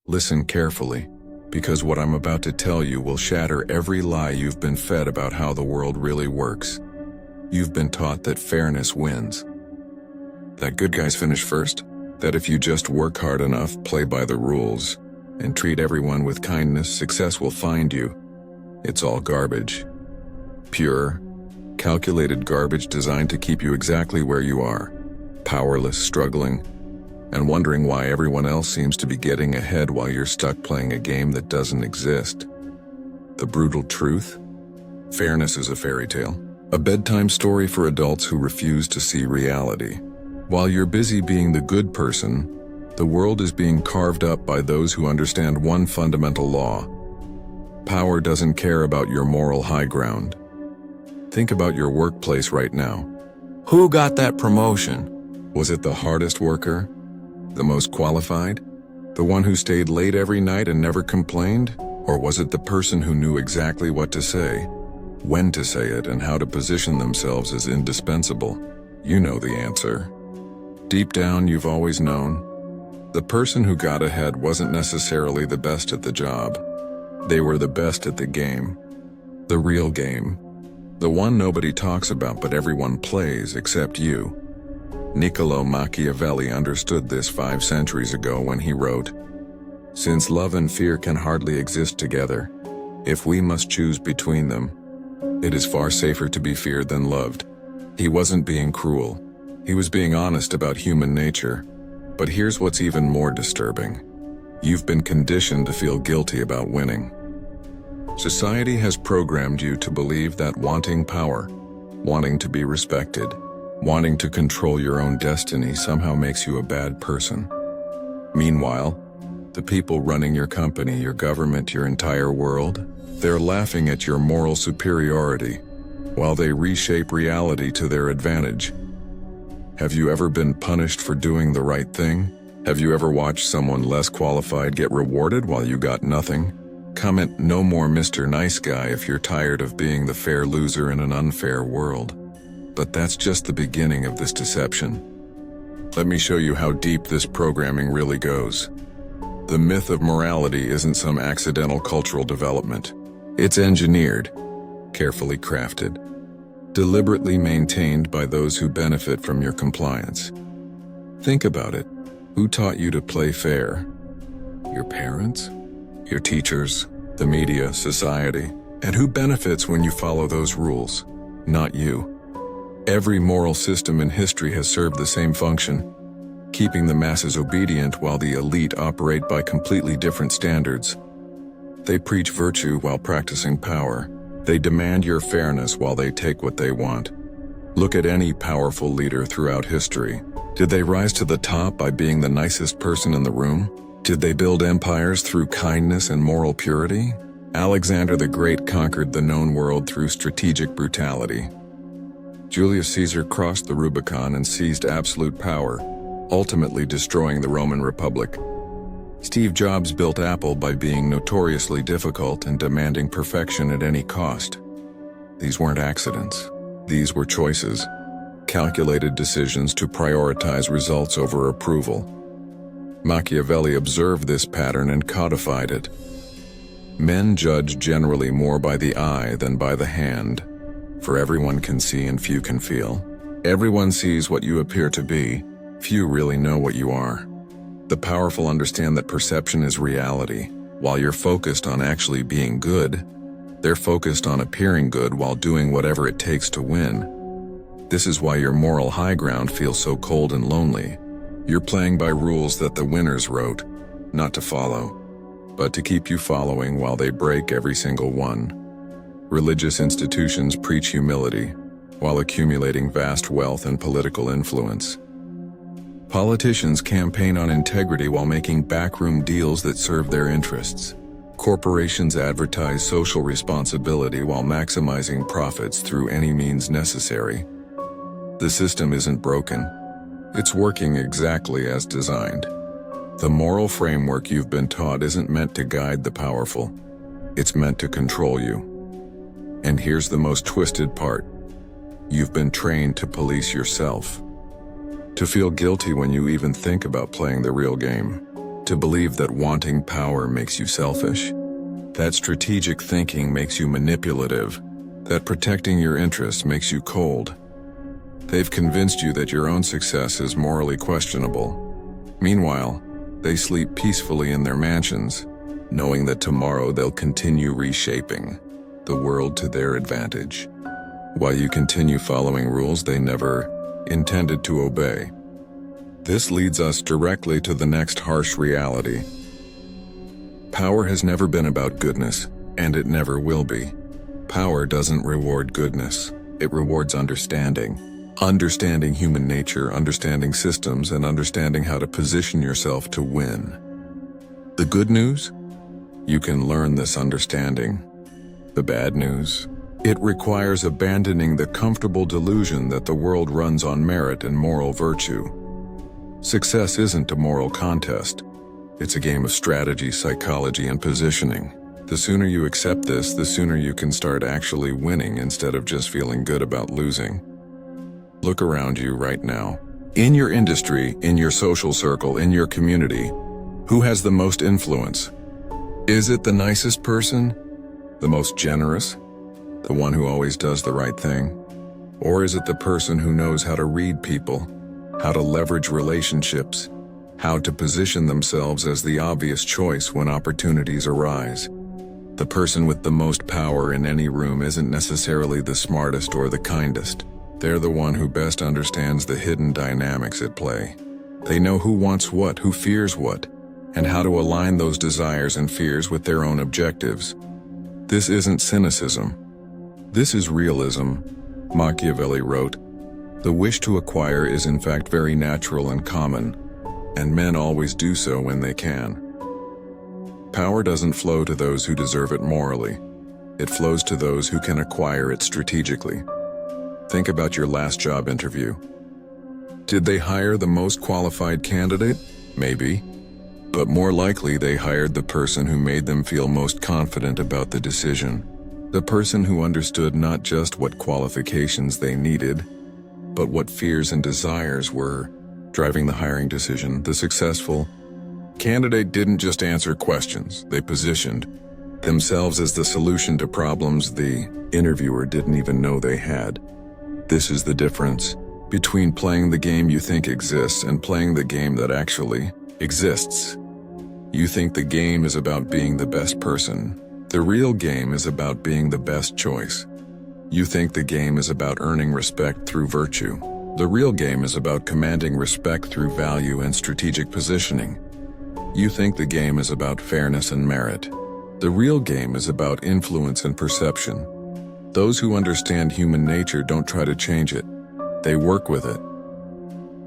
Listen carefully, because what I'm about to tell you will shatter every lie you've been fed about how the world really works. You've been taught that fairness wins. That good guys finish first? That if you just work hard enough, play by the rules, and treat everyone with kindness, success will find you. It's all garbage. Pure, calculated garbage designed to keep you exactly where you are, powerless, struggling, and wondering why everyone else seems to be getting ahead while you're stuck playing a game that doesn't exist. The brutal truth? Fairness is a fairy tale, a bedtime story for adults who refuse to see reality. While you're busy being the good person, the world is being carved up by those who understand one fundamental law. Power doesn't care about your moral high ground. Think about your workplace right now. Who got that promotion? Was it the hardest worker? The most qualified? The one who stayed late every night and never complained? Or was it the person who knew exactly what to say, when to say it, and how to position themselves as indispensable? You know the answer. Deep down, you've always known. The person who got ahead wasn't necessarily the best at the job. They were the best at the game. The real game. The one nobody talks about but everyone plays except you. Niccolo Machiavelli understood this 5 centuries ago when he wrote, "Since love and fear can hardly exist together, if we must choose between them, it is far safer to be feared than loved." He wasn't being cruel. He was being honest about human nature. But here's what's even more disturbing. You've been conditioned to feel guilty about winning. Society has programmed you to believe that wanting power, wanting to be respected, wanting to control your own destiny somehow makes you a bad person. Meanwhile, the people running your company, your government, your entire world, they're laughing at your moral superiority while they reshape reality to their advantage. Have you ever been punished for doing the right thing? Have you ever watched someone less qualified get rewarded while you got nothing? Comment "No more Mr. Nice Guy" if you're tired of being the fair loser in an unfair world. But that's just the beginning of this deception. Let me show you how deep this programming really goes. The myth of morality isn't some accidental cultural development. It's engineered, carefully crafted, deliberately maintained by those who benefit from your compliance. Think about it. Who taught you to play fair? Your parents? Your teachers? The media? Society? And who benefits when you follow those rules? Not you. Every moral system in history has served the same function, keeping the masses obedient while the elite operate by completely different standards. They preach virtue while practicing power. They demand your fairness while they take what they want. Look at any powerful leader throughout history. Did they rise to the top by being the nicest person in the room? Did they build empires through kindness and moral purity? Alexander the Great conquered the known world through strategic brutality. Julius Caesar crossed the Rubicon and seized absolute power, ultimately destroying the Roman Republic. Steve Jobs built Apple by being notoriously difficult and demanding perfection at any cost. These weren't accidents. These were choices, calculated decisions to prioritize results over approval. Machiavelli observed this pattern and codified it. Men judge generally more by the eye than by the hand, for everyone can see and few can feel. Everyone sees what you appear to be, few really know what you are. The powerful understand that perception is reality. While you're focused on actually being good, they're focused on appearing good while doing whatever it takes to win. This is why your moral high ground feels so cold and lonely. You're playing by rules that the winners wrote, not to follow, but to keep you following while they break every single one. Religious institutions preach humility, while accumulating vast wealth and political influence. Politicians campaign on integrity while making backroom deals that serve their interests. Corporations advertise social responsibility while maximizing profits through any means necessary. The system isn't broken. It's working exactly as designed. The moral framework you've been taught isn't meant to guide the powerful. It's meant to control you. And here's the most twisted part. You've been trained to police yourself. To feel guilty when you even think about playing the real game. to believe that wanting power makes you selfish, that strategic thinking makes you manipulative, that protecting your interests makes you cold. They've convinced you that your own success is morally questionable. Meanwhile, they sleep peacefully in their mansions, knowing that tomorrow they'll continue reshaping the world to their advantage, while you continue following rules they never intended to obey. This leads us directly to the next harsh reality. Power has never been about goodness, and it never will be. Power doesn't reward goodness, it rewards understanding. Understanding human nature, understanding systems, and understanding how to position yourself to win. The good news? You can learn this understanding. The bad news? It requires abandoning the comfortable delusion that the world runs on merit and moral virtue. Success isn't a moral contest. It's a game of strategy, psychology, and positioning. The sooner you accept this, the sooner you can start actually winning instead of just feeling good about losing. Look around you right now. In your industry, in your social circle, in your community, who has the most influence? Is it the nicest person? The most generous? The one who always does the right thing? Or is it the person who knows how to read people, how to leverage relationships, how to position themselves as the obvious choice when opportunities arise? The person with the most power in any room isn't necessarily the smartest or the kindest. They're the one who best understands the hidden dynamics at play. They know who wants what, who fears what, and how to align those desires and fears with their own objectives. This isn't cynicism. This is realism. Machiavelli wrote, "The wish to acquire is in fact very natural and common, and men always do so when they can." Power doesn't flow to those who deserve it morally. It flows to those who can acquire it strategically. Think about your last job interview. Did they hire the most qualified candidate? Maybe. But more likely they hired the person who made them feel most confident about the decision. The person who understood not just what qualifications they needed, but what fears and desires were driving the hiring decision. The successful candidate didn't just answer questions, they positioned themselves as the solution to problems the interviewer didn't even know they had. This is the difference between playing the game you think exists and playing the game that actually exists. You think the game is about being the best person. The real game is about being the best choice. You think the game is about earning respect through virtue. The real game is about commanding respect through value and strategic positioning. You think the game is about fairness and merit. The real game is about influence and perception. Those who understand human nature don't try to change it. They work with it.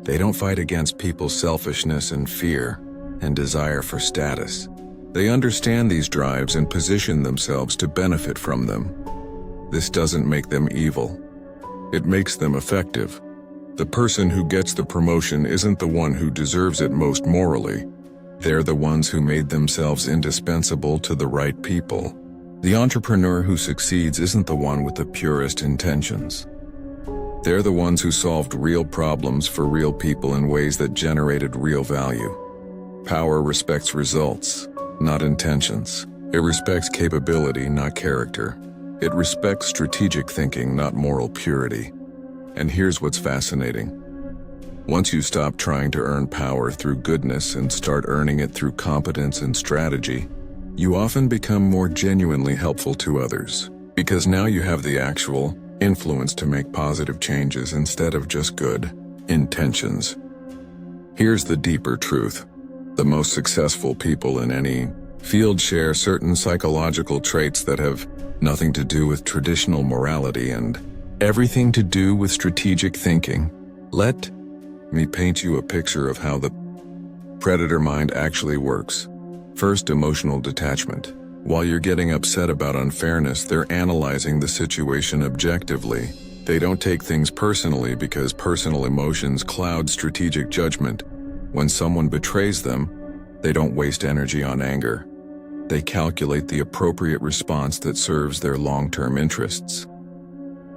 They don't fight against people's selfishness and fear and desire for status. They understand these drives and position themselves to benefit from them. This doesn't make them evil. It makes them effective. The person who gets the promotion isn't the one who deserves it most morally. They're the ones who made themselves indispensable to the right people. The entrepreneur who succeeds isn't the one with the purest intentions. They're the ones who solved real problems for real people in ways that generated real value. Power respects results, not intentions. It respects capability, not character. It respects strategic thinking, not moral purity. And here's what's fascinating. Once you stop trying to earn power through goodness and start earning it through competence and strategy, you often become more genuinely helpful to others, because now you have the actual influence to make positive changes instead of just good intentions. Here's the deeper truth. The most successful people in any field share certain psychological traits that have nothing to do with traditional morality and everything to do with strategic thinking. Let me paint you a picture of how the predator mind actually works. First, emotional detachment. While you're getting upset about unfairness, they're analyzing the situation objectively. They don't take things personally because personal emotions cloud strategic judgment. When someone betrays them, they don't waste energy on anger. They calculate the appropriate response that serves their long-term interests.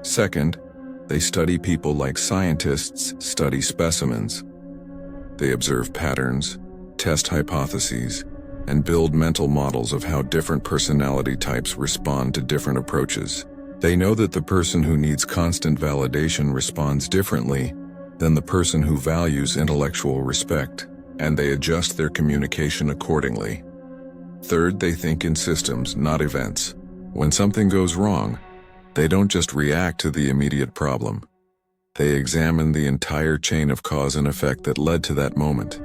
Second, they study people like scientists study specimens. They observe patterns, test hypotheses, and build mental models of how different personality types respond to different approaches. They know that the person who needs constant validation responds differently than the person who values intellectual respect, and they adjust their communication accordingly. Third, they think in systems, not events. When something goes wrong, they don't just react to the immediate problem. They examine the entire chain of cause and effect that led to that moment.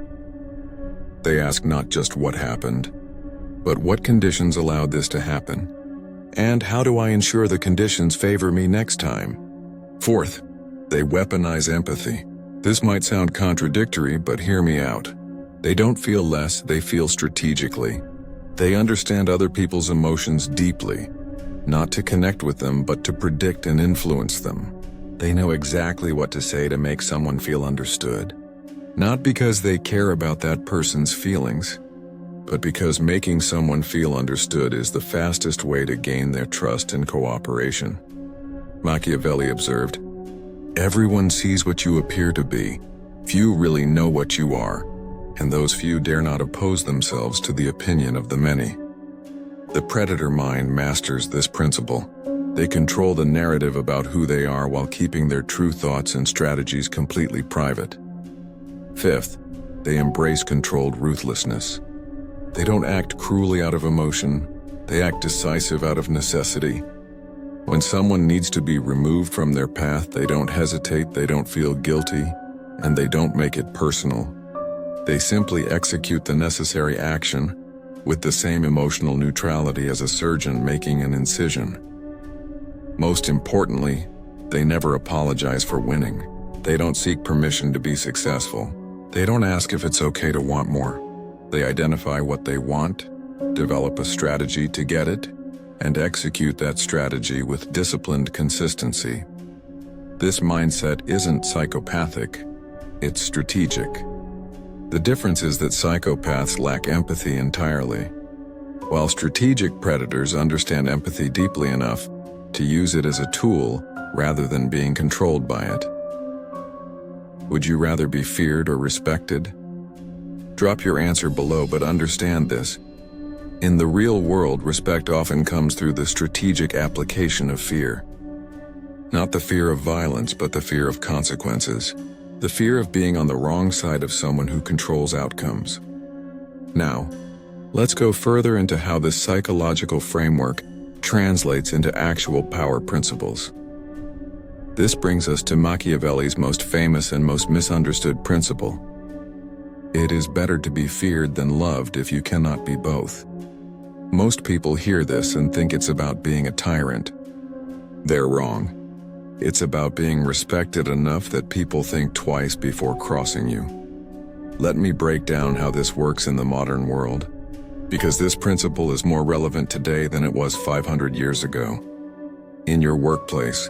They ask not just what happened, but what conditions allowed this to happen, and how do I ensure the conditions favor me next time? Fourth, they weaponize empathy. This might sound contradictory, but hear me out. They don't feel less, they feel strategically. They understand other people's emotions deeply, not to connect with them, but to predict and influence them. They know exactly what to say to make someone feel understood. Not because they care about that person's feelings, but because making someone feel understood is the fastest way to gain their trust and cooperation. Machiavelli observed, "Everyone sees what you appear to be. Few really know what you are, and those few dare not oppose themselves to the opinion of the many." The predator mind masters this principle. They control the narrative about who they are while keeping their true thoughts and strategies completely private. Fifth, they embrace controlled ruthlessness. They don't act cruelly out of emotion, they act decisive out of necessity. When someone needs to be removed from their path, they don't hesitate, they don't feel guilty, and they don't make it personal. They simply execute the necessary action with the same emotional neutrality as a surgeon making an incision. Most importantly, they never apologize for winning. They don't seek permission to be successful. They don't ask if it's okay to want more. They identify what they want, develop a strategy to get it, and execute that strategy with disciplined consistency. This mindset isn't psychopathic, it's strategic. The difference is that psychopaths lack empathy entirely, while strategic predators understand empathy deeply enough to use it as a tool rather than being controlled by it. Would you rather be feared or respected? Drop your answer below, but understand this. In the real world, respect often comes through the strategic application of fear. Not the fear of violence, but the fear of consequences. The fear of being on the wrong side of someone who controls outcomes. Now, let's go further into how this psychological framework translates into actual power principles. This brings us to Machiavelli's most famous and most misunderstood principle. It is better to be feared than loved if you cannot be both. Most people hear this and think it's about being a tyrant. They're wrong. It's about being respected enough that people think twice before crossing you. Let me break down how this works in the modern world, because this principle is more relevant today than it was 500 years ago. In your workplace,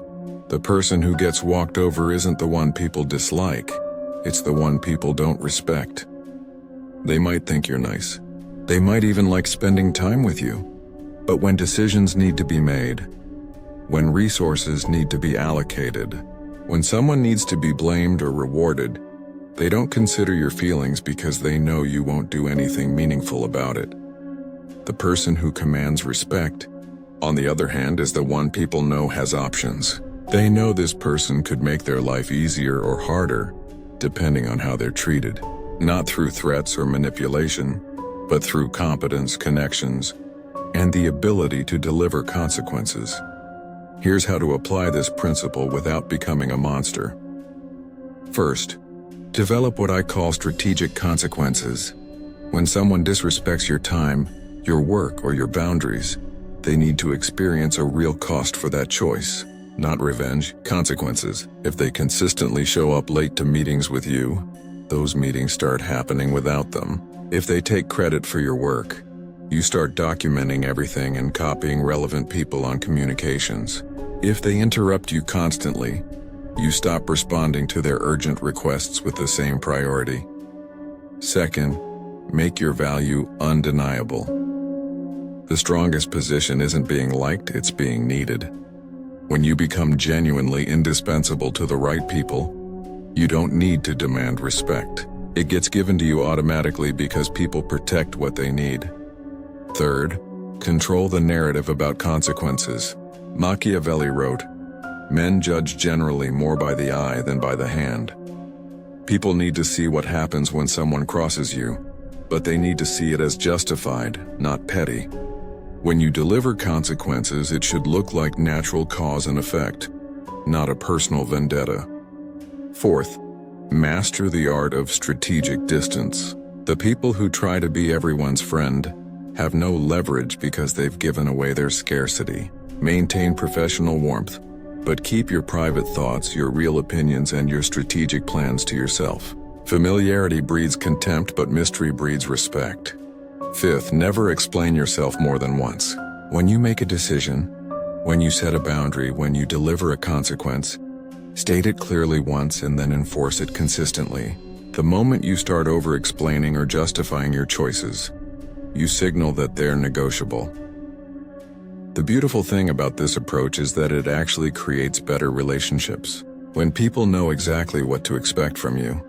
the person who gets walked over isn't the one people dislike, it's the one people don't respect. They might think you're nice. They might even like spending time with you. But when decisions need to be made, when resources need to be allocated, when someone needs to be blamed or rewarded, they don't consider your feelings because they know you won't do anything meaningful about it. The person who commands respect, on the other hand, is the one people know has options. They know this person could make their life easier or harder, depending on how they're treated. Not through threats or manipulation, but through competence, connections, and the ability to deliver consequences. Here's how to apply this principle without becoming a monster. First, develop what I call strategic consequences. When someone disrespects your time, your work, or your boundaries, they need to experience a real cost for that choice. Not revenge, consequences. If they consistently show up late to meetings with you, those meetings start happening without them. If they take credit for your work, you start documenting everything and copying relevant people on communications. If they interrupt you constantly, you stop responding to their urgent requests with the same priority. Second, make your value undeniable. The strongest position isn't being liked, it's being needed. When you become genuinely indispensable to the right people, you don't need to demand respect. It gets given to you automatically because people protect what they need. Third, control the narrative about consequences. Machiavelli wrote, "Men judge generally more by the eye than by the hand." People need to see what happens when someone crosses you, but they need to see it as justified, not petty. When you deliver consequences, it should look like natural cause and effect, not a personal vendetta. Fourth, master the art of strategic distance. The people who try to be everyone's friend have no leverage because they've given away their scarcity. Maintain professional warmth, but keep your private thoughts, your real opinions, and your strategic plans to yourself. Familiarity breeds contempt, but mystery breeds respect. Fifth, never explain yourself more than once. When you make a decision, when you set a boundary, when you deliver a consequence, state it clearly once and then enforce it consistently. The moment you start over-explaining or justifying your choices, you signal that they're negotiable. The beautiful thing about this approach is that it actually creates better relationships. When people know exactly what to expect from you,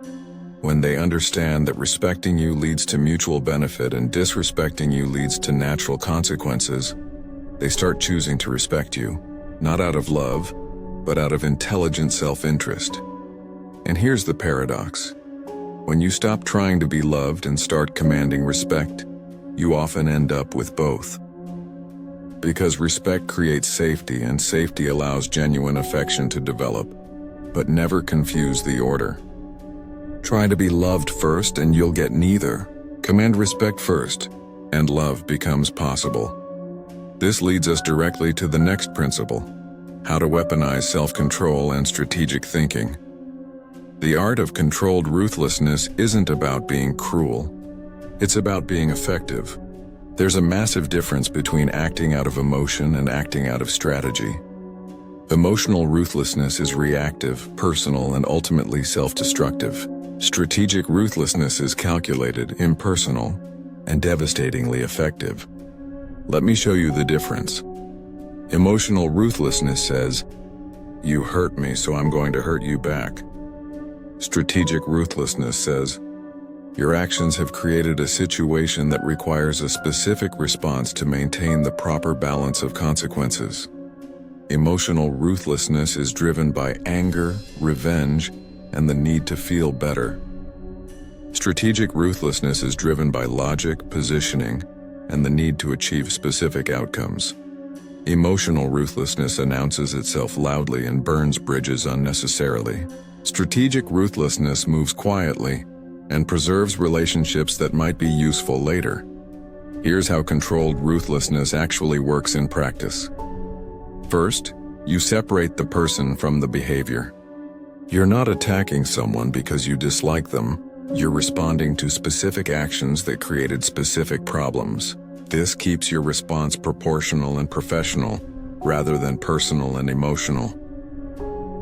when they understand that respecting you leads to mutual benefit and disrespecting you leads to natural consequences, they start choosing to respect you, not out of love, but out of intelligent self-interest. And here's the paradox. When you stop trying to be loved and start commanding respect, you often end up with both. Because respect creates safety, and safety allows genuine affection to develop. But never confuse the order. Try to be loved first and you'll get neither. Command respect first, and love becomes possible. This leads us directly to the next principle: how to weaponize self-control and strategic thinking. The art of controlled ruthlessness isn't about being cruel. It's about being effective. There's a massive difference between acting out of emotion and acting out of strategy. Emotional ruthlessness is reactive, personal, and ultimately self-destructive. Strategic ruthlessness is calculated, impersonal, and devastatingly effective. Let me show you the difference. Emotional ruthlessness says, "You hurt me, so I'm going to hurt you back." Strategic ruthlessness says, "Your actions have created a situation that requires a specific response to maintain the proper balance of consequences." Emotional ruthlessness is driven by anger, revenge, and the need to feel better. Strategic ruthlessness is driven by logic, positioning, and the need to achieve specific outcomes. Emotional ruthlessness announces itself loudly and burns bridges unnecessarily. Strategic ruthlessness moves quietly and preserves relationships that might be useful later. Here's how controlled ruthlessness actually works in practice. First, you separate the person from the behavior. You're not attacking someone because you dislike them. You're responding to specific actions that created specific problems. This keeps your response proportional and professional, rather than personal and emotional.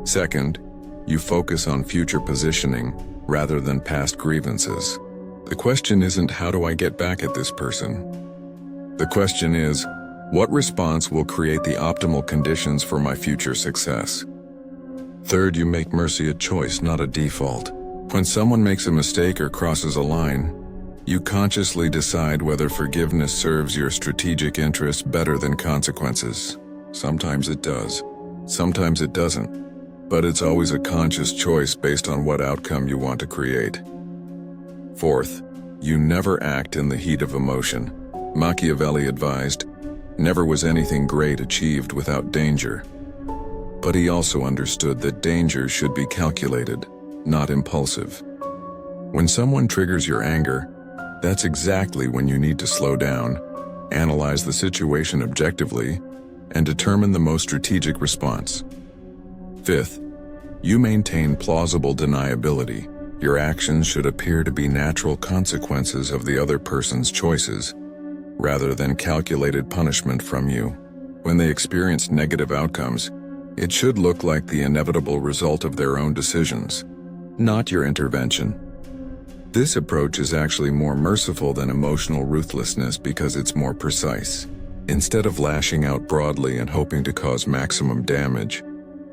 Second, you focus on future positioning, rather than past grievances. The question isn't, how do I get back at this person? The question is, what response will create the optimal conditions for my future success? Third, you make mercy a choice, not a default. When someone makes a mistake or crosses a line, you consciously decide whether forgiveness serves your strategic interests better than consequences. Sometimes it does, sometimes it doesn't, but it's always a conscious choice based on what outcome you want to create. Fourth, you never act in the heat of emotion. Machiavelli advised, "Never was anything great achieved without danger." But he also understood that danger should be calculated, not impulsive. When someone triggers your anger, that's exactly when you need to slow down, analyze the situation objectively, and determine the most strategic response. Fifth, you maintain plausible deniability. Your actions should appear to be natural consequences of the other person's choices, rather than calculated punishment from you. When they experience negative outcomes, it should look like the inevitable result of their own decisions, not your intervention. This approach is actually more merciful than emotional ruthlessness because it's more precise. Instead of lashing out broadly and hoping to cause maximum damage,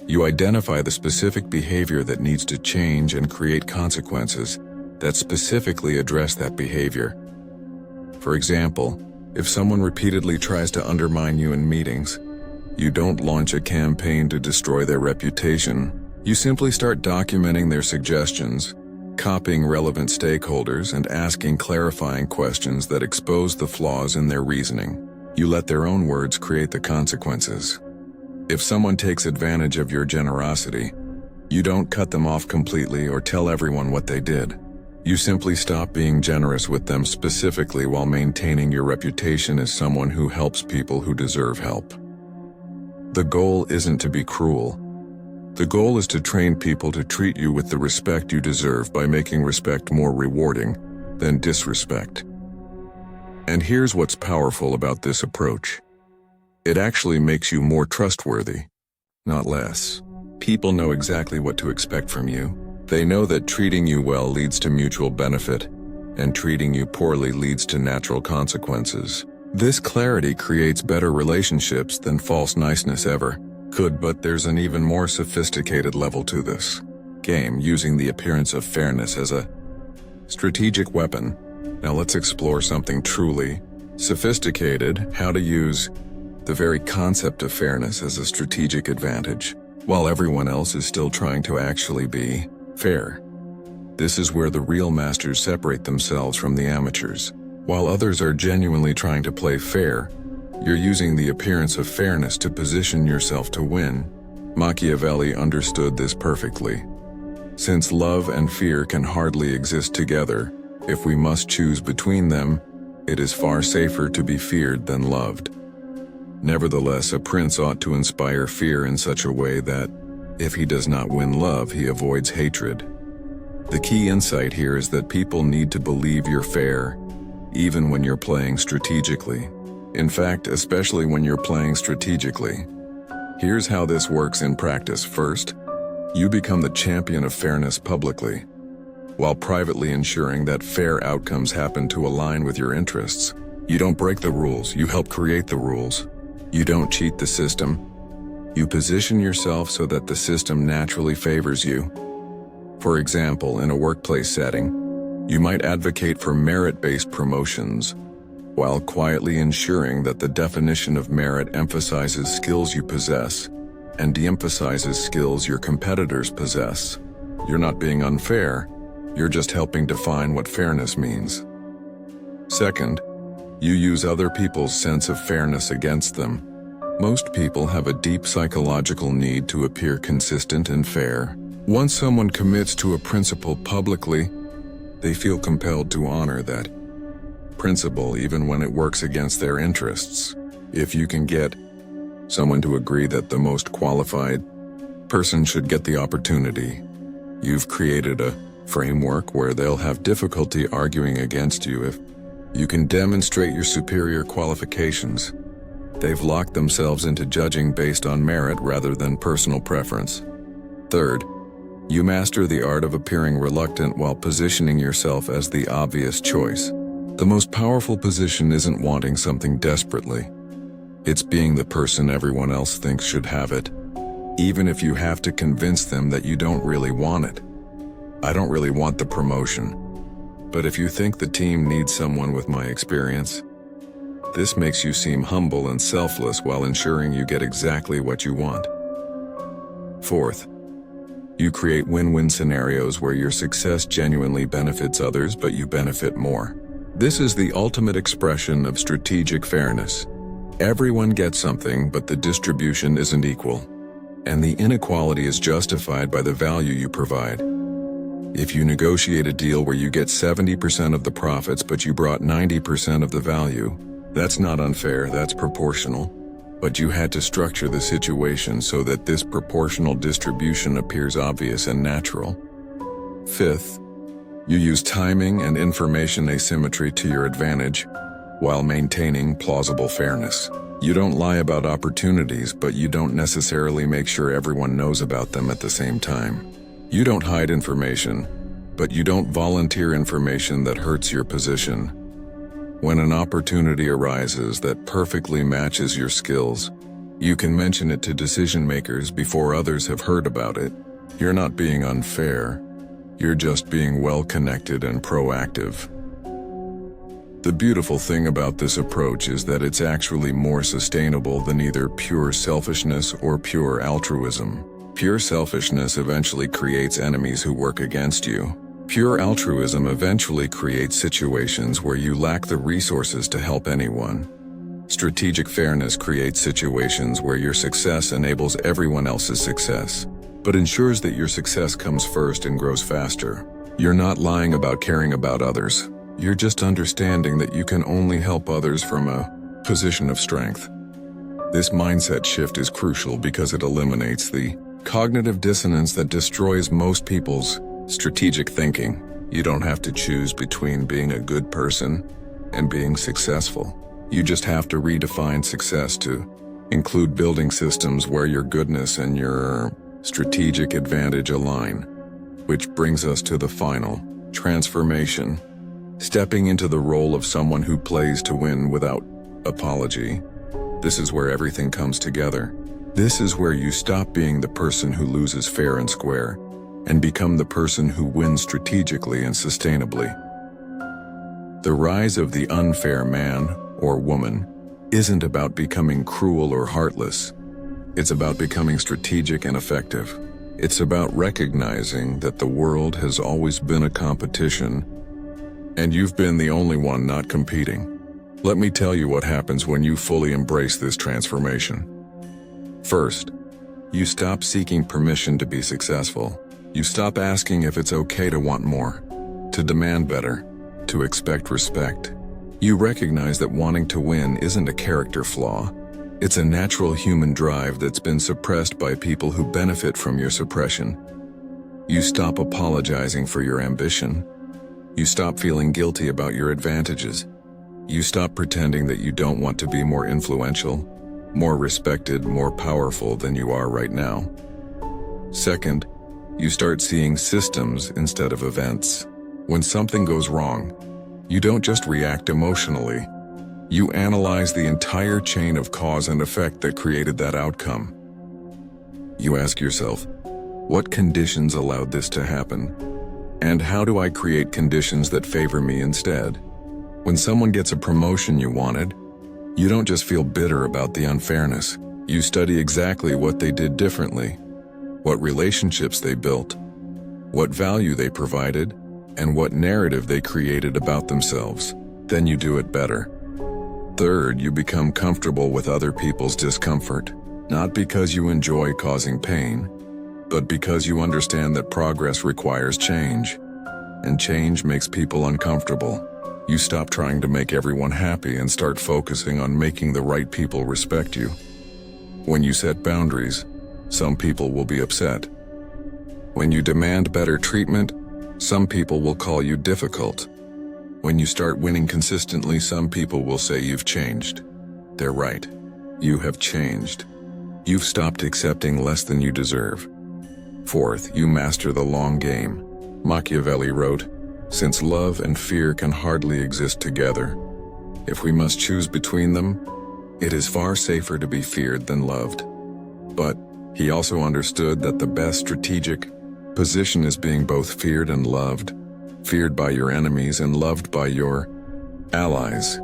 you identify the specific behavior that needs to change and create consequences, that specifically address that behavior. For example, if someone repeatedly tries to undermine you in meetings, you don't launch a campaign to destroy their reputation. You simply start documenting their suggestions, copying relevant stakeholders, and asking clarifying questions that expose the flaws in their reasoning. You let their own words create the consequences. If someone takes advantage of your generosity, you don't cut them off completely or tell everyone what they did. You simply stop being generous with them specifically while maintaining your reputation as someone who helps people who deserve help. The goal isn't to be cruel. The goal is to train people to treat you with the respect you deserve by making respect more rewarding than disrespect. And here's what's powerful about this approach. It actually makes you more trustworthy, not less. People know exactly what to expect from you. They know that treating you well leads to mutual benefit, and treating you poorly leads to natural consequences. This clarity creates better relationships than false niceness ever could, but there's an even more sophisticated level to this game, using the appearance of fairness as a strategic weapon. Now let's explore something truly sophisticated: how to use the very concept of fairness as a strategic advantage, while everyone else is still trying to actually be fair. This is where the real masters separate themselves from the amateurs. While others are genuinely trying to play fair, you're using the appearance of fairness to position yourself to win. Machiavelli understood this perfectly. Since love and fear can hardly exist together, if we must choose between them, it is far safer to be feared than loved. Nevertheless, a prince ought to inspire fear in such a way that, if he does not win love, he avoids hatred. The key insight here is that people need to believe you're fair, even when you're playing strategically. In fact, especially when you're playing strategically. Here's how this works in practice. First, you become the champion of fairness publicly, while privately ensuring that fair outcomes happen to align with your interests. You don't break the rules, you help create the rules. You don't cheat the system. You position yourself so that the system naturally favors you. For example, in a workplace setting, you might advocate for merit-based promotions, while quietly ensuring that the definition of merit emphasizes skills you possess and de-emphasizes skills your competitors possess. You're not being unfair, you're just helping define what fairness means. Second, you use other people's sense of fairness against them. Most people have a deep psychological need to appear consistent and fair. Once someone commits to a principle publicly, they feel compelled to honor that principle even when it works against their interests. If you can get someone to agree that the most qualified person should get the opportunity, you've created a framework where they'll have difficulty arguing against you. If you can demonstrate your superior qualifications, they've locked themselves into judging based on merit rather than personal preference. Third, you master the art of appearing reluctant while positioning yourself as the obvious choice. The most powerful position isn't wanting something desperately. It's being the person everyone else thinks should have it, even if you have to convince them that you don't really want it. I don't really want the promotion, but if you think the team needs someone with my experience, this makes you seem humble and selfless while ensuring you get exactly what you want. Fourth, you create win-win scenarios where your success genuinely benefits others, but you benefit more. This is the ultimate expression of strategic fairness. Everyone gets something, but the distribution isn't equal, and the inequality is justified by the value you provide. If you negotiate a deal where you get 70% of the profits, but you brought 90% of the value, that's not unfair, that's proportional. But you had to structure the situation so that this proportional distribution appears obvious and natural. Fifth, you use timing and information asymmetry to your advantage while maintaining plausible fairness. You don't lie about opportunities, but you don't necessarily make sure everyone knows about them at the same time. You don't hide information, but you don't volunteer information that hurts your position. When an opportunity arises that perfectly matches your skills, you can mention it to decision makers before others have heard about it. You're not being unfair. You're just being well-connected and proactive. The beautiful thing about this approach is that it's actually more sustainable than either pure selfishness or pure altruism. Pure selfishness eventually creates enemies who work against you. Pure altruism eventually creates situations where you lack the resources to help anyone. Strategic fairness creates situations where your success enables everyone else's success, but ensures that your success comes first and grows faster. You're not lying about caring about others. You're just understanding that you can only help others from a position of strength. This mindset shift is crucial because it eliminates the cognitive dissonance that destroys most people's strategic thinking. You don't have to choose between being a good person and being successful. You just have to redefine success to include building systems where your goodness and your strategic advantage align. Which brings us to the final transformation. Stepping into the role of someone who plays to win without apology. This is where everything comes together. This is where you stop being the person who loses fair and square and become the person who wins strategically and sustainably. The rise of the unfair man or woman isn't about becoming cruel or heartless. It's about becoming strategic and effective. It's about recognizing that the world has always been a competition, and you've been the only one not competing. Let me tell you what happens when you fully embrace this transformation. First, you stop seeking permission to be successful. You stop asking if it's okay to want more, to demand better, to expect respect. You recognize that wanting to win isn't a character flaw. It's a natural human drive that's been suppressed by people who benefit from your suppression. You stop apologizing for your ambition. You stop feeling guilty about your advantages. You stop pretending that you don't want to be more influential, more respected, more powerful than you are right now. Second, you start seeing systems instead of events. When something goes wrong, you don't just react emotionally. You analyze the entire chain of cause and effect that created that outcome. You ask yourself, what conditions allowed this to happen? And how do I create conditions that favor me instead? When someone gets a promotion you wanted, you don't just feel bitter about the unfairness. You study exactly what they did differently, what relationships they built, what value they provided, and what narrative they created about themselves. Then you do it better. Third, you become comfortable with other people's discomfort, not because you enjoy causing pain, but because you understand that progress requires change, and change makes people uncomfortable. You stop trying to make everyone happy and start focusing on making the right people respect you. When you set boundaries, some people will be upset. When you demand better treatment, some people will call you difficult. When you start winning consistently, some people will say you've changed. They're right. You have changed. You've stopped accepting less than you deserve. Fourth, you master the long game. Machiavelli wrote, "Since love and fear can hardly exist together, if we must choose between them, it is far safer to be feared than loved." But he also understood that the best strategic position is being both feared and loved, feared by your enemies and loved by your allies.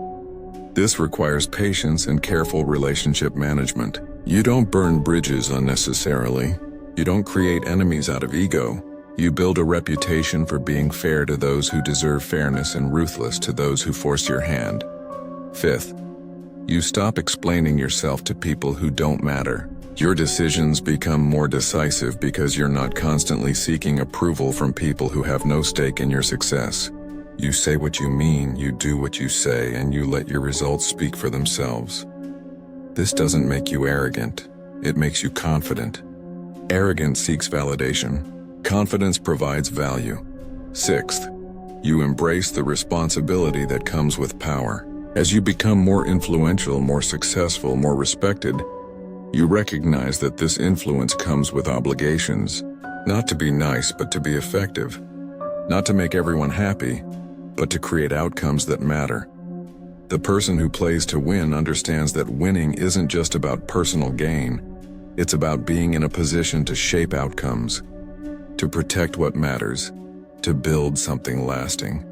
This requires patience and careful relationship management. You don't burn bridges unnecessarily. You don't create enemies out of ego. You build a reputation for being fair to those who deserve fairness and ruthless to those who force your hand. Fifth, you stop explaining yourself to people who don't matter. Your decisions become more decisive because you're not constantly seeking approval from people who have no stake in your success. You say what you mean, you do what you say, and you let your results speak for themselves. This doesn't make you arrogant. It makes you confident. Arrogance seeks validation. Confidence provides value. Sixth, you embrace the responsibility that comes with power. As you become more influential, more successful, more respected, you recognize that this influence comes with obligations, not to be nice, but to be effective, not to make everyone happy, but to create outcomes that matter. The person who plays to win understands that winning isn't just about personal gain. It's about being in a position to shape outcomes, to protect what matters, to build something lasting.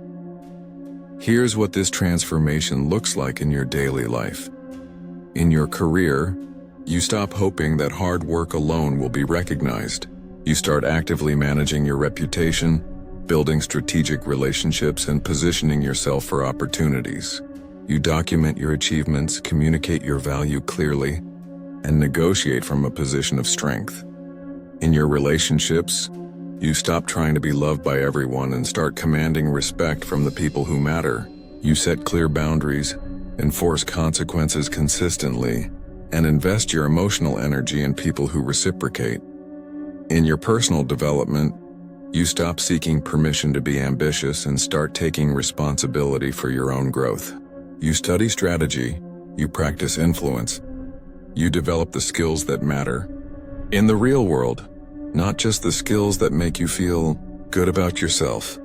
Here's what this transformation looks like in your daily life. In your career, you stop hoping that hard work alone will be recognized. You start actively managing your reputation, building strategic relationships, and positioning yourself for opportunities. You document your achievements, communicate your value clearly, and negotiate from a position of strength. In your relationships, you stop trying to be loved by everyone and start commanding respect from the people who matter. You set clear boundaries, enforce consequences consistently, and invest your emotional energy in people who reciprocate. In your personal development, you stop seeking permission to be ambitious and start taking responsibility for your own growth. You study strategy, you practice influence, you develop the skills that matter in the real world, not just the skills that make you feel good about yourself.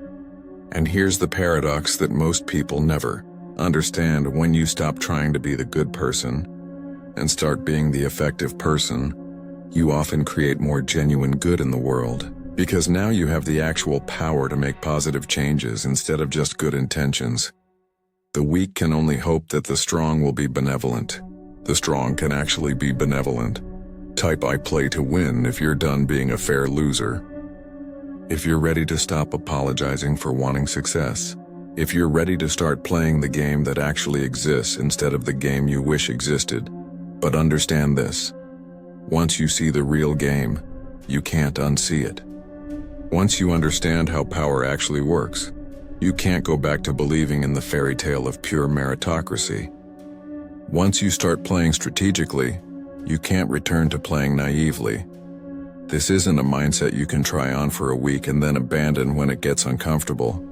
And here's the paradox that most people never understand: when you stop trying to be the good person and start being the effective person, you often create more genuine good in the world, because now you have the actual power to make positive changes instead of just good intentions. The weak can only hope that the strong will be benevolent. The strong can actually be benevolent. Type "I play to win" if you're done being a fair loser. If you're ready to stop apologizing for wanting success. If you're ready to start playing the game that actually exists instead of the game you wish existed. But understand this: once you see the real game, you can't unsee it. Once you understand how power actually works, you can't go back to believing in the fairy tale of pure meritocracy. Once you start playing strategically, you can't return to playing naively. This isn't a mindset you can try on for a week and then abandon when it gets uncomfortable.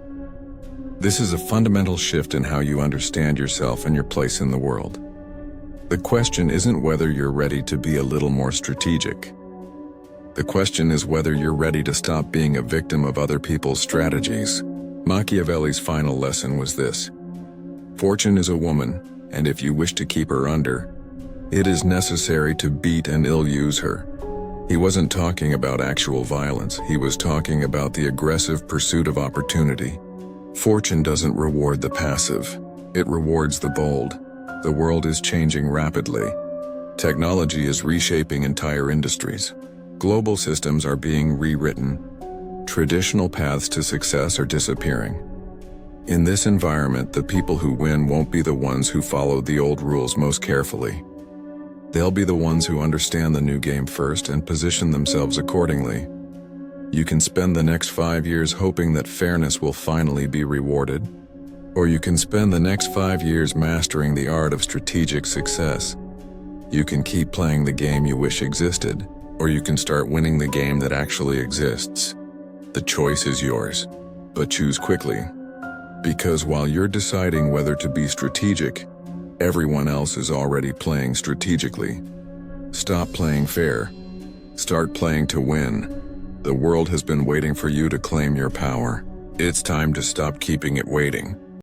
This is a fundamental shift in how you understand yourself and your place in the world. The question isn't whether you're ready to be a little more strategic. The question is whether you're ready to stop being a victim of other people's strategies. Machiavelli's final lesson was this: fortune is a woman, and if you wish to keep her under, it is necessary to beat and ill-use her. He wasn't talking about actual violence, he was talking about the aggressive pursuit of opportunity. Fortune doesn't reward the passive, it rewards the bold. The world is changing rapidly. Technology is reshaping entire industries. Global systems are being rewritten. Traditional paths to success are disappearing. In this environment, the people who win won't be the ones who followed the old rules most carefully. They'll be the ones who understand the new game first and position themselves accordingly. You can spend the next 5 years hoping that fairness will finally be rewarded, or you can spend the next 5 years mastering the art of strategic success. You can keep playing the game you wish existed, or you can start winning the game that actually exists. The choice is yours, but choose quickly. Because while you're deciding whether to be strategic, everyone else is already playing strategically. Stop playing fair. Start playing to win. The world has been waiting for you to claim your power. It's time to stop keeping it waiting.